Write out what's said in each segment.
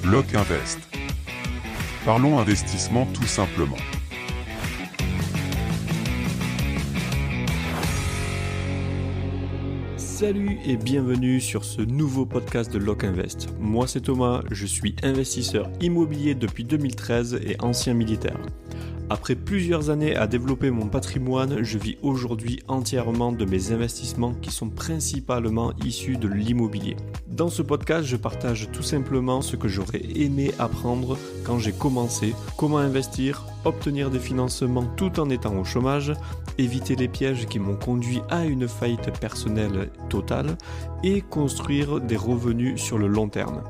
Block Invest. Parlons investissement tout simplement. Salut et bienvenue sur ce nouveau podcast de Lock Invest. Moi c'est Thomas, je suis investisseur immobilier depuis 2013 et ancien militaire. Après plusieurs années à développer mon patrimoine, je vis aujourd'hui entièrement de mes investissements qui sont principalement issus de l'immobilier. Dans ce podcast, je partage tout simplement ce que j'aurais aimé apprendre quand j'ai commencé, comment investir, obtenir des financements tout en étant au chômage, éviter les pièges qui m'ont conduit à une faillite personnelle totale et construire des revenus sur le long terme.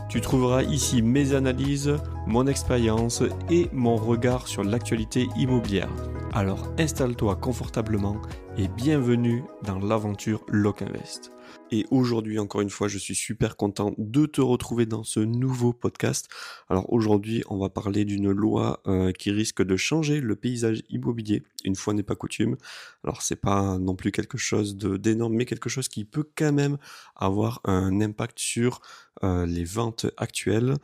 Tu trouveras ici mes analyses, mon expérience et mon regard sur l'actualité immobilière. Alors installe-toi confortablement et bienvenue dans l'aventure Lock Invest. Et aujourd'hui, encore une fois, je suis super content de te retrouver dans ce nouveau podcast. Alors aujourd'hui, on va parler d'une loi qui risque de changer le paysage immobilier. Une fois n'est pas coutume. Alors c'est pas non plus quelque chose d'énorme, mais quelque chose qui peut quand même avoir un impact sur les ventes actuelles.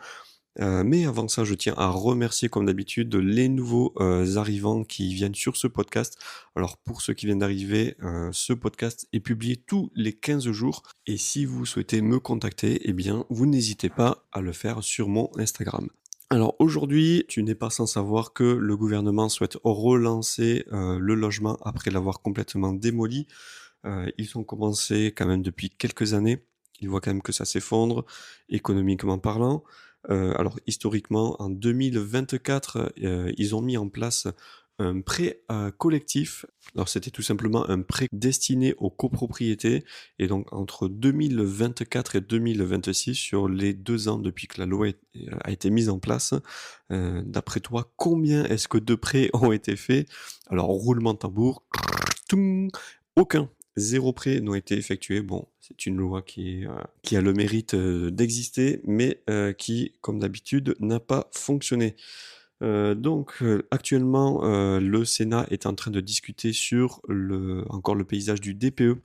Mais avant ça, je tiens à remercier comme d'habitude les nouveaux arrivants qui viennent sur ce podcast. Alors pour ceux qui viennent d'arriver, ce podcast est publié tous les 15 jours. Et si vous souhaitez me contacter, eh bien vous n'hésitez pas à le faire sur mon Instagram. Alors aujourd'hui, tu n'es pas sans savoir que le gouvernement souhaite relancer le logement après l'avoir complètement démoli. Ils ont commencé quand même depuis quelques années. Ils voient quand même que ça s'effondre, économiquement parlant. Alors historiquement, en 2024, ils ont mis en place un prêt collectif. Alors c'était tout simplement un prêt destiné aux copropriétés. Et donc entre 2024 et 2026, sur les 2 ans depuis que la loi a été mise en place, d'après toi, combien est-ce que de prêts ont été faits? Alors roulement de tambour, aucun. 0 prêts n'ont été effectués. Bon, c'est une loi qui a le mérite d'exister, mais qui, comme d'habitude, n'a pas fonctionné. Donc actuellement, le Sénat est en train de discuter sur encore le paysage du DPE.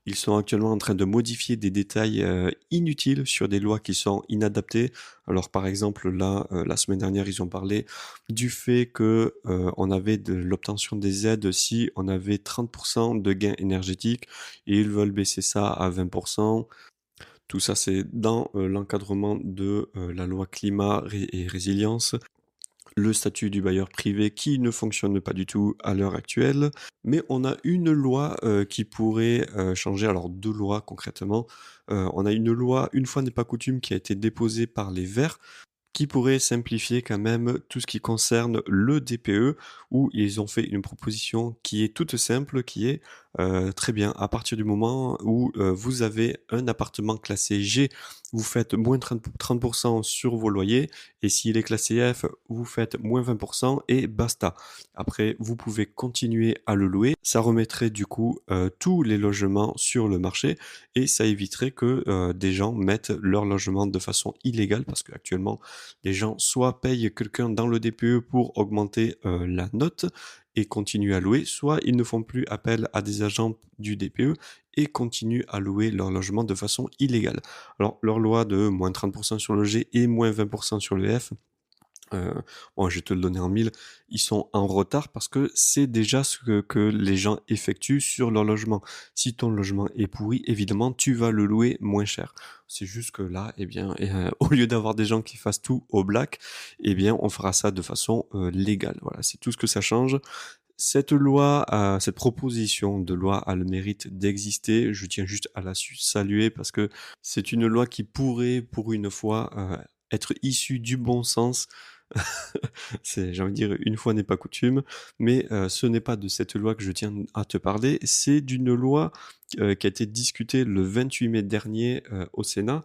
Ils sont actuellement en train de modifier des détails inutiles sur des lois qui sont inadaptées. Alors par exemple là, la semaine dernière, ils ont parlé du fait que on avait de l'obtention des aides si on avait 30% de gains énergétiques et ils veulent baisser ça à 20%. Tout ça, c'est dans l'encadrement de la loi climat et résilience. Le statut du bailleur privé qui ne fonctionne pas du tout à l'heure actuelle. Mais on a une loi qui pourrait changer, alors 2 lois concrètement. On a une loi, une fois n'est pas coutume, qui a été déposée par les Verts, qui pourrait simplifier quand même tout ce qui concerne le DPE, où ils ont fait une proposition qui est toute simple, qui est très bien, à partir du moment où vous avez un appartement classé G, vous faites moins 30% sur vos loyers, et s'il est classé F, vous faites moins 20% et basta. Après, vous pouvez continuer à le louer. Ça remettrait du coup tous les logements sur le marché, et ça éviterait que des gens mettent leur logement de façon illégale, parce qu'actuellement, les gens soit payent quelqu'un dans le DPE pour augmenter la note et continuent à louer, soit ils ne font plus appel à des agents du DPE et continuent à louer leur logement de façon illégale. Alors leur loi de moins 30% sur le G et moins 20% sur le F, bon, je vais te le donner en mille, ils sont en retard parce que c'est déjà ce que les gens effectuent sur leur logement. Si ton logement est pourri, évidemment, tu vas le louer moins cher. C'est juste que là, eh bien, au lieu d'avoir des gens qui fassent tout au black, eh bien, on fera ça de façon légale. Voilà, c'est tout ce que ça change. Cette loi, cette proposition de loi a le mérite d'exister. Je tiens juste à la saluer parce que c'est une loi qui pourrait, pour une fois, être issue du bon sens. J'ai envie de dire, une fois n'est pas coutume, mais ce n'est pas de cette loi que je tiens à te parler, c'est d'une loi qui a été discutée le 28 mai dernier au Sénat,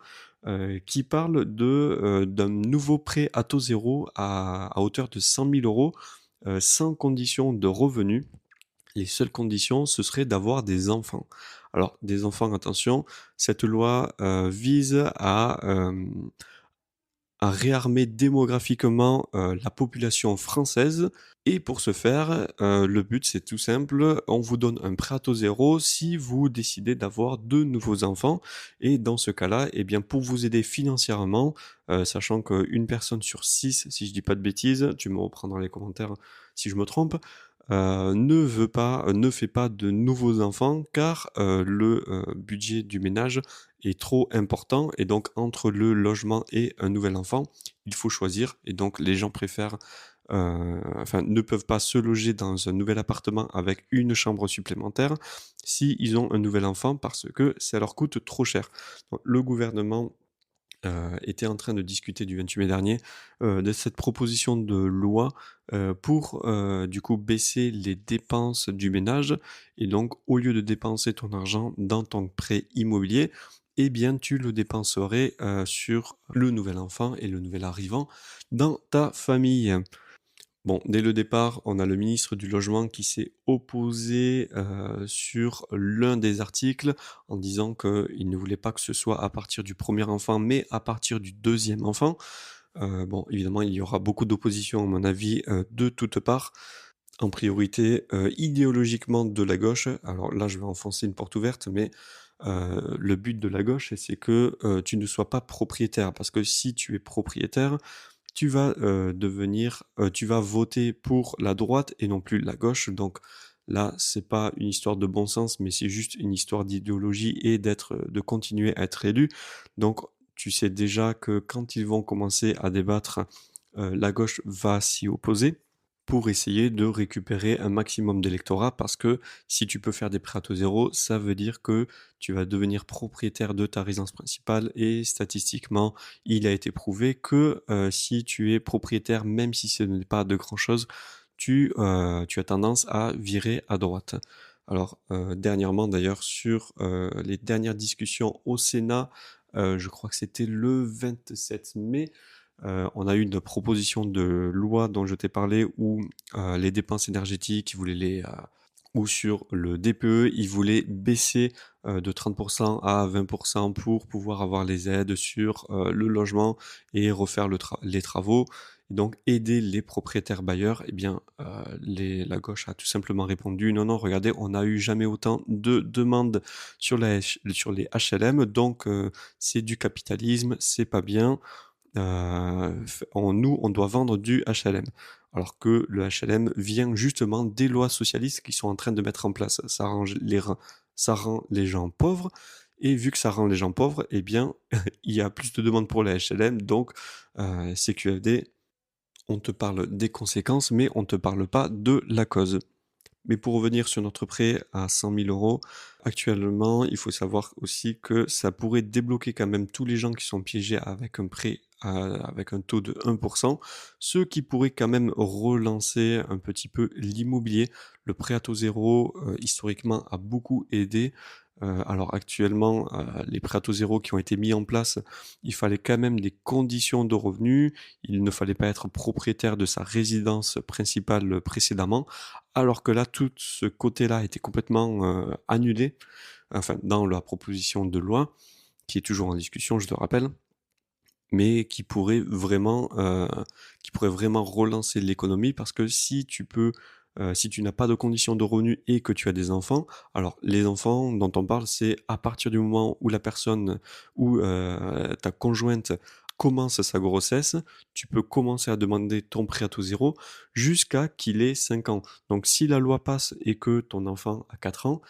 qui parle d'un nouveau prêt à taux zéro à hauteur de 100 000 euros, sans condition de revenus. Les seules conditions, ce serait d'avoir des enfants. Alors, des enfants, attention, cette loi vise à réarmer démographiquement la population française. Et pour ce faire, le but c'est tout simple, on vous donne un prêt à taux zéro si vous décidez d'avoir 2 nouveaux enfants et dans ce cas-là, eh bien pour vous aider financièrement, sachant qu'une personne sur 6, si je dis pas de bêtises, tu me reprends dans les commentaires si je me trompe, ne fait pas de nouveaux enfants car, le budget du ménage est trop important et donc entre le logement et un nouvel enfant, il faut choisir et donc les gens préfèrent, enfin ne peuvent pas se loger dans un nouvel appartement avec une chambre supplémentaire s'ils ont un nouvel enfant parce que ça leur coûte trop cher. Donc le gouvernement était en train de discuter du 28 mai dernier, de cette proposition de loi, pour, du coup baisser les dépenses du ménage et donc au lieu de dépenser ton argent dans ton prêt immobilier, eh bien tu le dépenserais, sur le nouvel enfant et le nouvel arrivant dans ta famille. Bon, dès le départ, on a le ministre du Logement qui s'est opposé, sur l'un des articles en disant qu'il ne voulait pas que ce soit à partir du premier enfant, mais à partir du deuxième enfant. Bon, évidemment, il y aura beaucoup d'opposition à mon avis, de toutes parts. En priorité, idéologiquement de la gauche. Alors là, je vais enfoncer une porte ouverte, mais, le but de la gauche, c'est que, tu ne sois pas propriétaire. Parce que si tu es propriétaire, tu vas voter pour la droite et non plus la gauche. Donc là, c'est pas une histoire de bon sens, mais c'est juste une histoire d'idéologie et de continuer à être élu. Donc tu sais déjà que quand ils vont commencer à débattre, la gauche va s'y opposer pour essayer de récupérer un maximum d'électorat parce que si tu peux faire des prêts à taux zéro, ça veut dire que tu vas devenir propriétaire de ta résidence principale et statistiquement, il a été prouvé que, si tu es propriétaire, même si ce n'est pas de grand-chose, tu as tendance à virer à droite. Alors, dernièrement d'ailleurs sur, les dernières discussions au Sénat, je crois que c'était le 27 mai, on a eu une proposition de loi dont je t'ai parlé où, les dépenses énergétiques, ils voulaient ou sur le DPE, ils voulaient baisser, de 30 à 20 pour pouvoir avoir les aides sur, le logement et refaire les travaux et donc aider les propriétaires bailleurs. Eh bien, la gauche a tout simplement répondu: «Non, non, regardez, on n'a eu jamais autant de demandes sur les HLM donc c'est du capitalisme, c'est pas bien, on doit vendre du HLM». Alors que le HLM vient justement des lois socialistes qui sont en train de mettre en place. Ça rend les gens pauvres et vu que ça rend les gens pauvres, eh bien, il y a plus de demandes pour les HLM donc CQFD, on te parle des conséquences mais on ne te parle pas de la cause. Mais pour revenir sur notre prêt à 100 000 €, actuellement, il faut savoir aussi que ça pourrait débloquer quand même tous les gens qui sont piégés avec un prêt avec un taux de 1 ce qui pourrait quand même relancer un petit peu l'immobilier. Le prêt à taux zéro, historiquement, a beaucoup aidé. Alors actuellement, les prêts à taux zéro qui ont été mis en place, il fallait quand même des conditions de revenus. Il ne fallait pas être propriétaire de sa résidence principale, précédemment. Alors que là, tout ce côté-là a été complètement, annulé, enfin dans la proposition de loi, qui est toujours en discussion, je te rappelle, mais qui pourrait vraiment relancer l'économie parce que si tu n'as pas de conditions de revenus et que tu as des enfants, alors les enfants dont on parle, c'est à partir du moment où la personne ou, ta conjointe commence sa grossesse, tu peux commencer à demander ton prêt à taux zéro jusqu'à qu'il ait 5 ans. Donc si la loi passe et que ton enfant a 4 ans,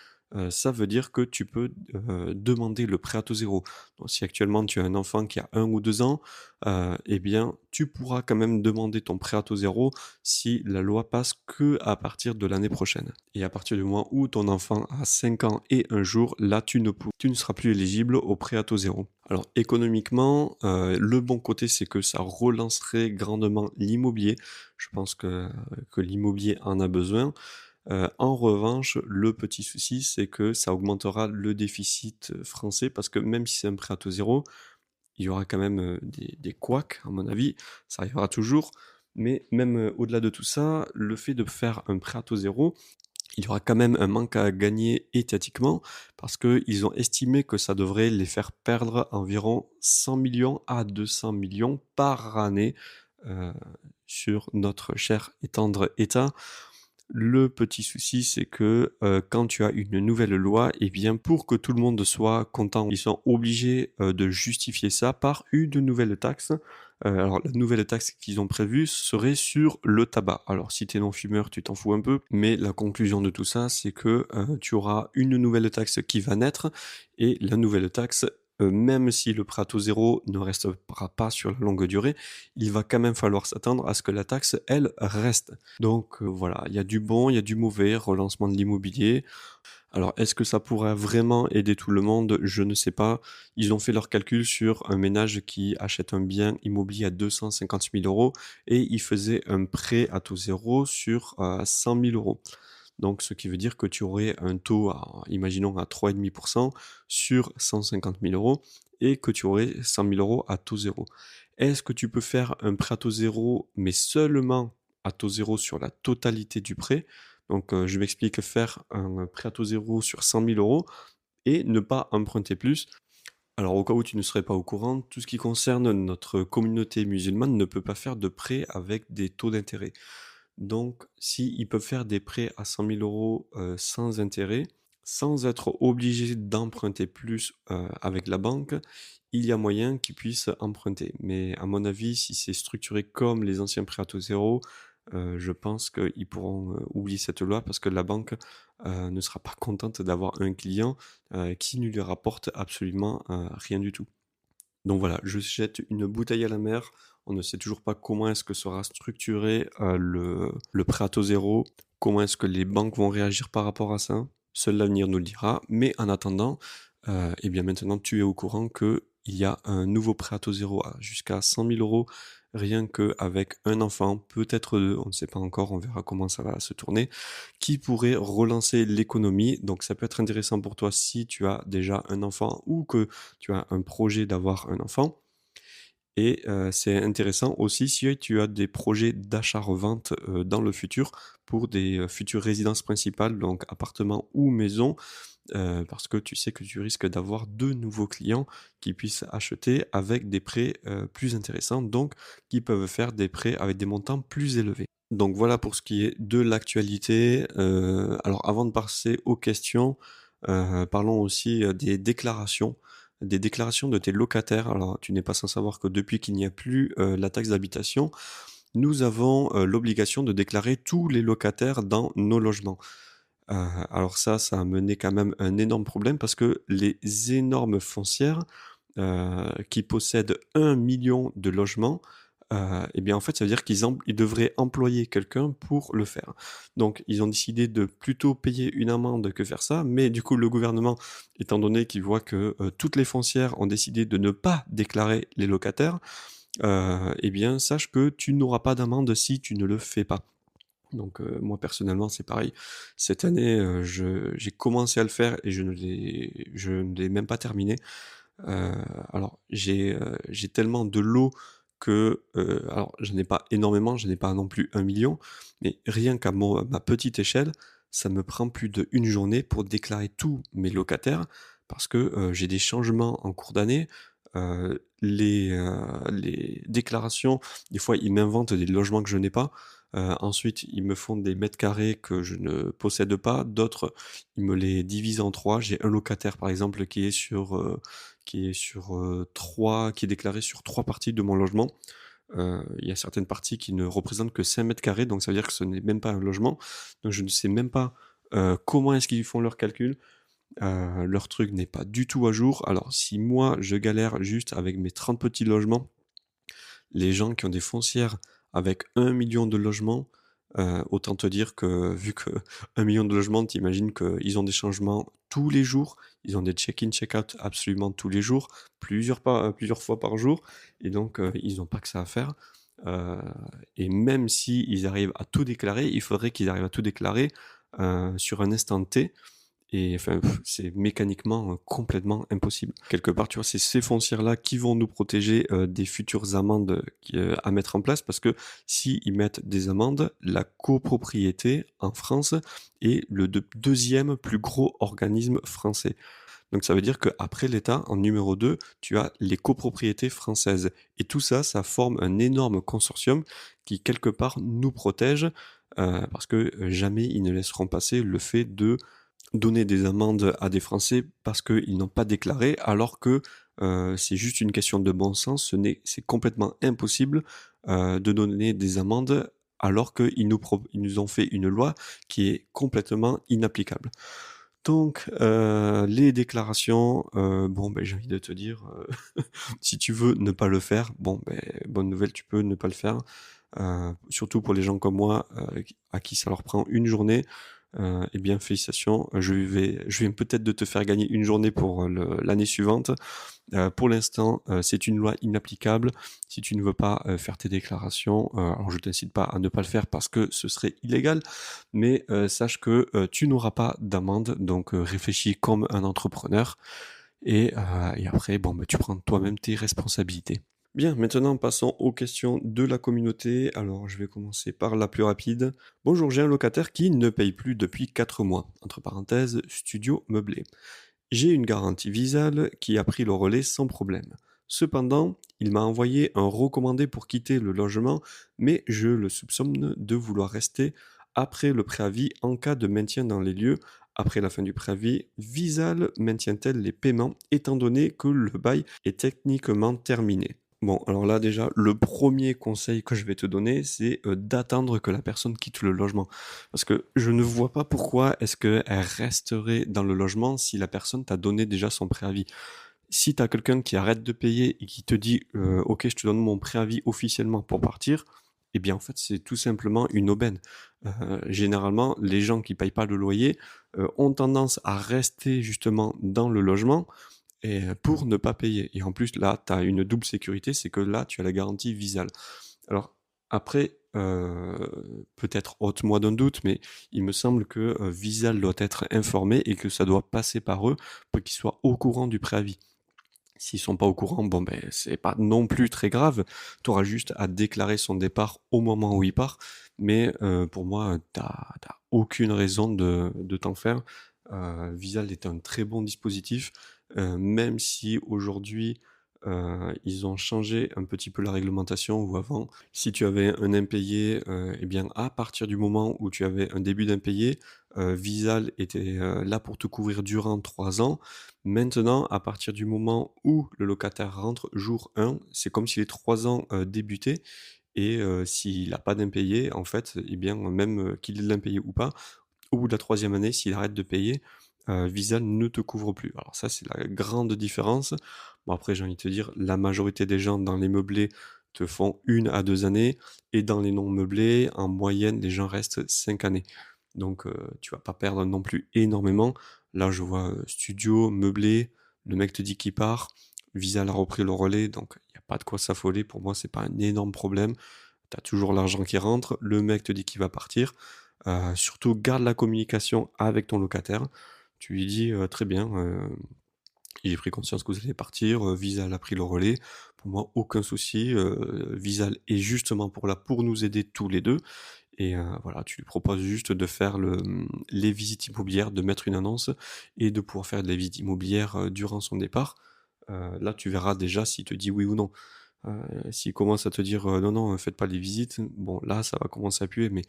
ça veut dire que tu peux, demander le prêt à taux zéro. Donc si actuellement tu as un enfant qui a 1 ou 2 ans, eh bien tu pourras quand même demander ton prêt à taux zéro si la loi passe que à partir de l'année prochaine. Et à partir du moment où ton enfant a 5 ans et un jour, là tu ne seras plus éligible au prêt à taux zéro. Alors économiquement, le bon côté c'est que ça relancerait grandement l'immobilier. Je pense que l'immobilier en a besoin. En revanche, le petit souci, c'est que ça augmentera le déficit, français parce que même si c'est un prêt à taux zéro, il y aura quand même, des couacs à mon avis, ça arrivera toujours. Mais même, au-delà de tout ça, le fait de faire un prêt à taux zéro, il y aura quand même un manque à gagner étatiquement parce qu'ils ont estimé que ça devrait les faire perdre environ 100 millions à 200 millions par année euh, sur notre cher et tendre État. Le petit souci, c'est que quand tu as une nouvelle loi, eh bien pour que tout le monde soit content, ils sont obligés de justifier ça par une nouvelle taxe. Alors la nouvelle taxe qu'ils ont prévue serait sur le tabac. Alors si tu es non-fumeur, tu t'en fous un peu, mais la conclusion de tout ça, c'est que tu auras une nouvelle taxe qui va naître, et la nouvelle taxe, même si le prêt à taux zéro ne restera pas sur la longue durée, il va quand même falloir s'attendre à ce que la taxe, elle, reste. Donc voilà, il y a du bon, il y a du mauvais, relancement de l'immobilier. Alors est-ce que ça pourrait vraiment aider tout le monde? Je ne sais pas. Ils ont fait leur calcul sur un ménage qui achète un bien immobilier à 250 000 euros et il faisait un prêt à taux zéro sur 100 000 euros. Donc ce qui veut dire que tu aurais un taux, imaginons, à 3,5% sur 150 000 euros et que tu aurais 100 000 euros à taux zéro. Est-ce que tu peux faire un prêt à taux zéro, mais seulement à taux zéro sur la totalité du prêt? Donc je m'explique, faire un prêt à taux zéro sur 100 000 euros et ne pas emprunter plus. Alors au cas où tu ne serais pas au courant, tout ce qui concerne notre communauté musulmane ne peut pas faire de prêt avec des taux d'intérêt. Donc si ils peuvent faire des prêts à 100 000 euros sans intérêt, sans être obligés d'emprunter plus avec la banque, il y a moyen qu'ils puissent emprunter. Mais à mon avis, si c'est structuré comme les anciens prêts à taux zéro, je pense qu'ils pourront oublier cette loi parce que la banque ne sera pas contente d'avoir un client qui ne lui rapporte absolument rien du tout. Donc voilà, je jette une bouteille à la mer. On ne sait toujours pas comment est-ce que sera structuré le prêt à taux zéro, comment est-ce que les banques vont réagir par rapport à ça. Seul l'avenir nous le dira. Mais en attendant, eh bien maintenant tu es au courant qu'il y a un nouveau prêt à taux zéro jusqu'à 100 000 euros, rien qu'avec un enfant, peut-être deux, on ne sait pas encore, on verra comment ça va se tourner, qui pourrait relancer l'économie. Donc ça peut être intéressant pour toi si tu as déjà un enfant ou que tu as un projet d'avoir un enfant. Et c'est intéressant aussi si tu as des projets d'achat-revente dans le futur pour des futures résidences principales, donc appartements ou maisons, parce que tu sais que tu risques d'avoir de nouveaux clients qui puissent acheter avec des prêts plus intéressants, donc qui peuvent faire des prêts avec des montants plus élevés. Donc voilà pour ce qui est de l'actualité. Alors avant de passer aux questions, parlons aussi des déclarations de tes locataires. Alors tu n'es pas sans savoir que depuis qu'il n'y a plus la taxe d'habitation, nous avons l'obligation de déclarer tous les locataires dans nos logements. Alors ça a mené quand même un énorme problème parce que les énormes foncières qui possèdent 1 million de logements, et bien en fait ça veut dire ils devraient employer quelqu'un pour le faire. Donc ils ont décidé de plutôt payer une amende que faire ça, mais du coup le gouvernement, étant donné qu'il voit que toutes les foncières ont décidé de ne pas déclarer les locataires, eh bien sache que tu n'auras pas d'amende si tu ne le fais pas. Donc moi personnellement c'est pareil. Cette année j'ai commencé à le faire et je ne l'ai même pas terminé. Heu, alors j'ai tellement de lots que, alors j'en ai pas énormément, j'en ai pas non plus 1 million, mais rien qu'à ma petite échelle, ça me prend plus d'1 journée pour déclarer tous mes locataires parce que j'ai des changements en cours d'année. Les déclarations, des fois ils m'inventent des logements que je n'ai pas. Ensuite ils me font des mètres carrés que je ne possède pas, d'autres ils me les divisent en 3. J'ai un locataire par exemple qui est déclaré sur 3 parties de mon logement. Il y a certaines parties qui ne représentent que 5 mètres carrés, donc ça veut dire que ce n'est même pas un logement. Donc je ne sais même pas comment est-ce qu'ils font leurs calculs. Leur truc n'est pas du tout à jour. Alors si moi je galère juste avec mes 30 petits logements, les gens qui ont des foncières avec 1 million de logements, autant te dire que vu que 1 million de logements, tu imagines qu'ils ont des changements tous les jours, ils ont des check-in, check-out absolument tous les jours, plusieurs fois par jour, et donc ils n'ont pas que ça à faire. Heu et même s'ils arrivent à tout déclarer, il faudrait qu'ils arrivent à tout déclarer sur un instant T, Et enfin, c'est mécaniquement complètement impossible. Quelque part, tu vois, c'est ces foncières-là qui vont nous protéger des futures amendes à mettre en place, parce que s'ils mettent des amendes, la copropriété en France est le deuxième plus gros organisme français. Donc ça veut dire qu'après l'État, en numéro 2, tu as les copropriétés françaises. Et tout ça, ça forme un énorme consortium qui, quelque part, nous protège, parce que jamais ils ne laisseront passer le fait de donner des amendes à des Français parce qu'ils n'ont pas déclaré, alors que c'est juste une question de bon sens. C'est complètement impossible de donner des amendes alors qu'ils ils nous ont fait une loi qui est complètement inapplicable. Donc, les déclarations, bon, ben, j'ai envie de te dire, si tu veux ne pas le faire, bon, ben, bonne nouvelle, tu peux ne pas le faire. Surtout pour les gens comme moi, à qui ça leur prend une journée, eh bien félicitations, je viens peut-être de te faire gagner une journée pour l'année suivante. Pour l'instant, c'est une loi inapplicable. Si tu ne veux pas faire tes déclarations, alors je ne t'incite pas à ne pas le faire parce que ce serait illégal, mais sache que tu n'auras pas d'amende, donc réfléchis comme un entrepreneur et après, bon, bah, tu prends toi-même tes responsabilités. Bien, maintenant passons aux questions de la communauté. Alors, je vais commencer par la plus rapide. Bonjour, j'ai un locataire qui ne paye plus depuis 4 mois. Entre parenthèses, studio meublé. J'ai une garantie Visal qui a pris le relais sans problème. Cependant, il m'a envoyé un recommandé pour quitter le logement, mais je le soupçonne de vouloir rester après le préavis en cas de maintien dans les lieux. Après la fin du préavis, Visal maintient-elle les paiements étant donné que le bail est techniquement terminé? Bon, alors là déjà, le premier conseil que je vais te donner, c'est d'attendre que la personne quitte le logement. Parce que je ne vois pas pourquoi est-ce qu'elle resterait dans le logement si la personne t'a donné déjà son préavis. Si tu as quelqu'un qui arrête de payer et qui te dit OK, je te donne mon préavis officiellement pour partir, eh bien en fait c'est tout simplement une aubaine. Généralement, les gens qui payent pas le loyer ont tendance à rester justement dans le logement et pour ne pas payer. Et en plus, là, tu as une double sécurité, c'est que là, tu as la garantie Visal. Alors, après, peut-être ôte-moi d'un doute, mais il me semble que Visal doit être informé et que ça doit passer par eux pour qu'ils soient au courant du préavis. S'ils sont pas au courant, bon ben c'est pas non plus très grave. Tu auras juste à déclarer son départ au moment où il part. Mais pour moi, t'as aucune raison de t'en faire. Visal est un très bon dispositif, même si aujourd'hui ils ont changé un petit peu la réglementation où avant, si tu avais un impayé, eh bien à partir du moment où tu avais un début d'impayé, Visal était là pour te couvrir durant 3 ans. Maintenant, à partir du moment où le locataire rentre, jour 1, c'est comme si les 3 ans débutaient et s'il n'a pas d'impayé, en fait, eh bien, même qu'il ait de l'impayé ou pas, au bout de la troisième année, s'il arrête de payer, Visa ne te couvre plus. Alors ça, c'est la grande différence. Bon après, j'ai envie de te dire, la majorité des gens dans les meublés te font 1 à 2 années et dans les non meublés, en moyenne, les gens restent 5 années. Donc tu vas pas perdre non plus énormément. Là, je vois, studio, meublé, le mec te dit qu'il part, Visa a repris le relais, donc il y a pas de quoi s'affoler. Pour moi, c'est pas un énorme problème. Tu as toujours l'argent qui rentre, le mec te dit qu'il va partir. Surtout garde la communication avec ton locataire. Tu lui dis, «Très bien, j'ai pris conscience que vous allez partir, Visal a pris le relais. Pour moi, aucun souci, Visal est justement pour nous aider tous les 2. Et voilà, tu lui proposes juste de faire les visites immobilières, de mettre une annonce et de pouvoir faire des visites immobilières, durant son départ. Là, tu verras déjà s'il te dit oui ou non. S'il commence à te dire, «Non, non, faites pas les visites», bon là, ça va commencer à puer, mais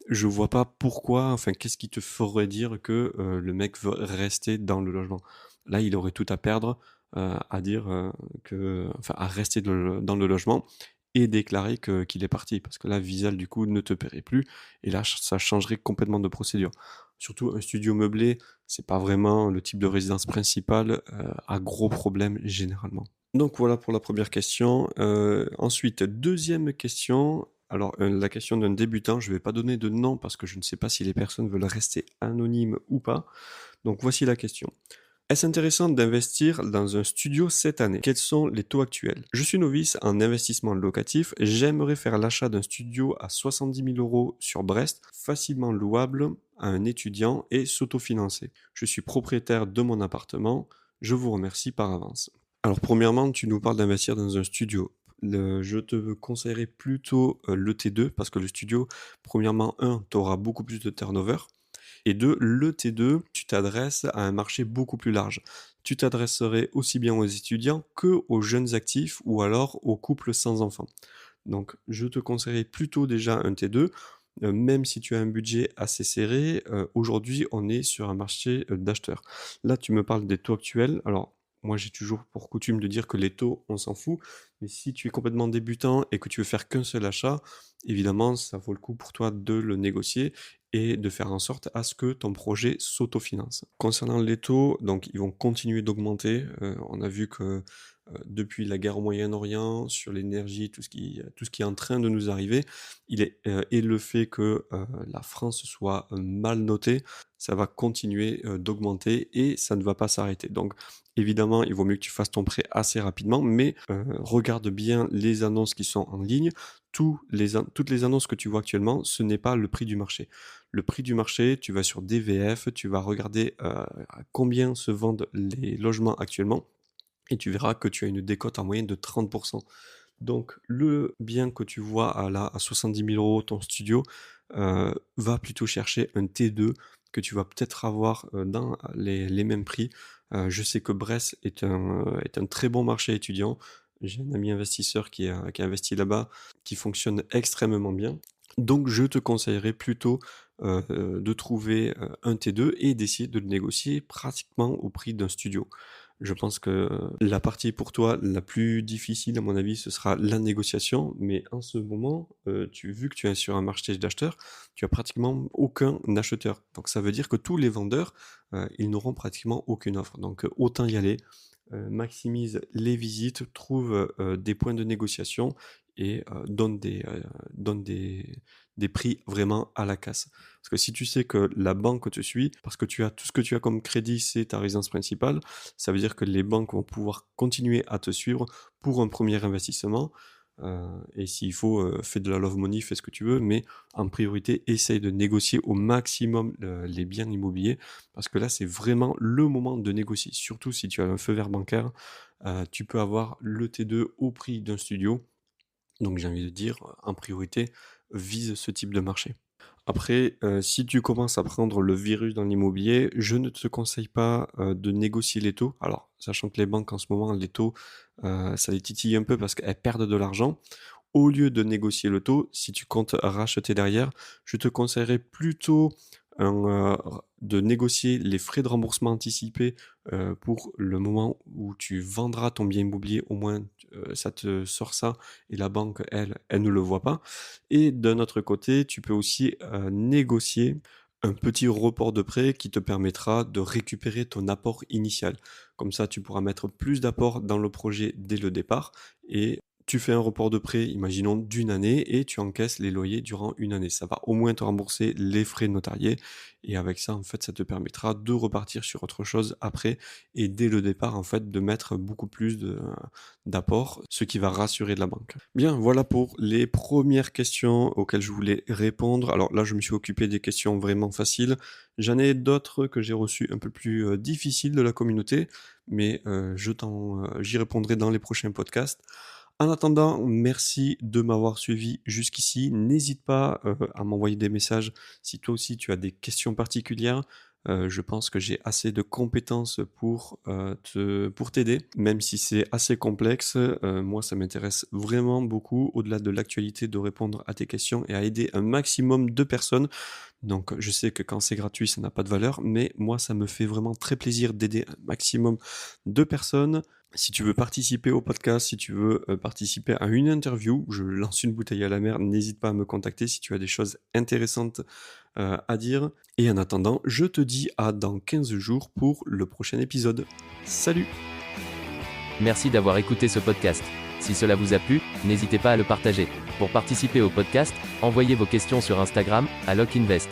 je vois pas pourquoi, enfin, qu'est-ce qui te ferait dire que, le mec veut rester dans le logement? Là, il aurait tout à perdre, à dire, enfin, à rester dans le logement et déclarer qu'il est parti. Parce que là, Visal, du coup, ne te paierait plus et là, ça changerait complètement de procédure. Surtout un studio meublé, c'est pas vraiment le type de résidence principale, à gros problèmes généralement. Donc voilà pour la première question. Ensuite, deuxième question. Alors, la question d'un débutant, je vais pas donner de nom parce que je ne sais pas si les personnes veulent rester anonymes ou pas. Donc voici la question. Est-ce intéressant d'investir dans un studio cette année? Quels sont les taux actuels? Je suis novice en investissement locatif. J'aimerais faire l'achat d'un studio à 70 000 € sur Brest, facilement louable à un étudiant et s'autofinancer. Je suis propriétaire de mon appartement. Je vous remercie par avance. Alors premièrement, tu nous parles d'investir dans un studio. Je te conseillerais plutôt le T2 parce que le studio, premièrement, tu auras beaucoup plus de turnover. Et deux, le T2, tu t'adresses à un marché beaucoup plus large. Tu t'adresserais aussi bien aux étudiants que aux jeunes actifs ou alors aux couples sans enfants. Donc, je te conseillerais plutôt déjà un T2, même si tu as un budget assez serré. Aujourd'hui, on est sur un marché d'acheteurs. Là, tu me parles des taux actuels. Alors, moi, j'ai toujours pour coutume de dire que les taux, on s'en fout. Mais si tu es complètement débutant et que tu veux faire qu'un seul achat, évidemment, ça vaut le coup pour toi de le négocier et de faire en sorte à ce que ton projet s'autofinance. Concernant les taux, donc ils vont continuer d'augmenter. On a vu que depuis la guerre au Moyen-Orient, sur l'énergie, tout ce qui est en train de nous arriver, et le fait que la France soit mal notée, ça va continuer d'augmenter et ça ne va pas s'arrêter. Donc évidemment, il vaut mieux que tu fasses ton prêt assez rapidement, mais regarde bien les annonces qui sont en ligne. Toutes les annonces que tu vois actuellement, ce n'est pas le prix du marché. Le prix du marché, tu vas sur DVF, tu vas regarder à combien se vendent les logements actuellement et tu verras que tu as une décote en moyenne de 30%. Donc le bien que tu vois à 70 000 € ton studio, va plutôt chercher un T2 que tu vas peut-être avoir dans les mêmes prix. Je sais que Brest est un très bon marché étudiant. J'ai un ami investisseur qui a investi là-bas, qui fonctionne extrêmement bien. Donc je te conseillerais plutôt de trouver un T2 et d'essayer de le négocier pratiquement au prix d'un studio. Je pense que la partie pour toi la plus difficile, à mon avis, ce sera la négociation. Mais en ce moment, vu que tu es sur un marché d'acheteurs, tu as pratiquement aucun acheteur. Donc ça veut dire que tous les vendeurs, ils n'auront pratiquement aucune offre. Donc autant y aller, maximise les visites, trouve des points de négociation et donne des prix vraiment à la casse. Parce que si tu sais que la banque te suit, parce que tout ce que tu as comme crédit, c'est ta résidence principale, ça veut dire que les banques vont pouvoir continuer à te suivre pour un premier investissement. Et s'il faut, fais de la love money, fais ce que tu veux, mais en priorité, essaye de négocier au maximum les biens immobiliers, parce que là, c'est vraiment le moment de négocier. Surtout si tu as un feu vert bancaire, tu peux avoir le T2 au prix d'un studio. Donc j'ai envie de dire, en priorité, vise ce type de marché. Après, si tu commences à prendre le virus dans l'immobilier, je ne te conseille pas, de négocier les taux. Alors, sachant que les banques en ce moment, les taux, ça les titille un peu parce qu'elles perdent de l'argent. Au lieu de négocier le taux, si tu comptes racheter derrière, je te conseillerais plutôt de négocier les frais de remboursement anticipés pour le moment où tu vendras ton bien immobilier. Au moins, ça te sort ça et la banque, elle ne le voit pas. Et d'un autre côté, tu peux aussi négocier un petit report de prêt qui te permettra de récupérer ton apport initial. Comme ça, tu pourras mettre plus d'apport dans le projet dès le départ et tu fais un report de prêt, imaginons d'une année, et tu encaisses les loyers durant une année. Ça va au moins te rembourser les frais notariés. Et avec ça, en fait, ça te permettra de repartir sur autre chose après. Et dès le départ, en fait, de mettre beaucoup plus d'apport, ce qui va rassurer la banque. Bien, voilà pour les premières questions auxquelles je voulais répondre. Alors là, je me suis occupé des questions vraiment faciles. J'en ai d'autres que j'ai reçues un peu plus difficiles de la communauté, mais j'y répondrai dans les prochains podcasts. En attendant, merci de m'avoir suivi jusqu'ici. N'hésite pas à m'envoyer des messages si toi aussi tu as des questions particulières. Je pense que j'ai assez de compétences pour t'aider, même si c'est assez complexe. Moi, ça m'intéresse vraiment beaucoup, au-delà de l'actualité, de répondre à tes questions et à aider un maximum de personnes. Donc, je sais que quand c'est gratuit, ça n'a pas de valeur, mais moi, ça me fait vraiment très plaisir d'aider un maximum de personnes. Si tu veux participer au podcast, si tu veux participer à une interview, je lance une bouteille à la mer, n'hésite pas à me contacter si tu as des choses intéressantes à dire. Et en attendant, je te dis à dans 15 jours pour le prochain épisode. Salut! Merci d'avoir écouté ce podcast. Si cela vous a plu, n'hésitez pas à le partager. Pour participer au podcast, envoyez vos questions sur Instagram, à LocInvest.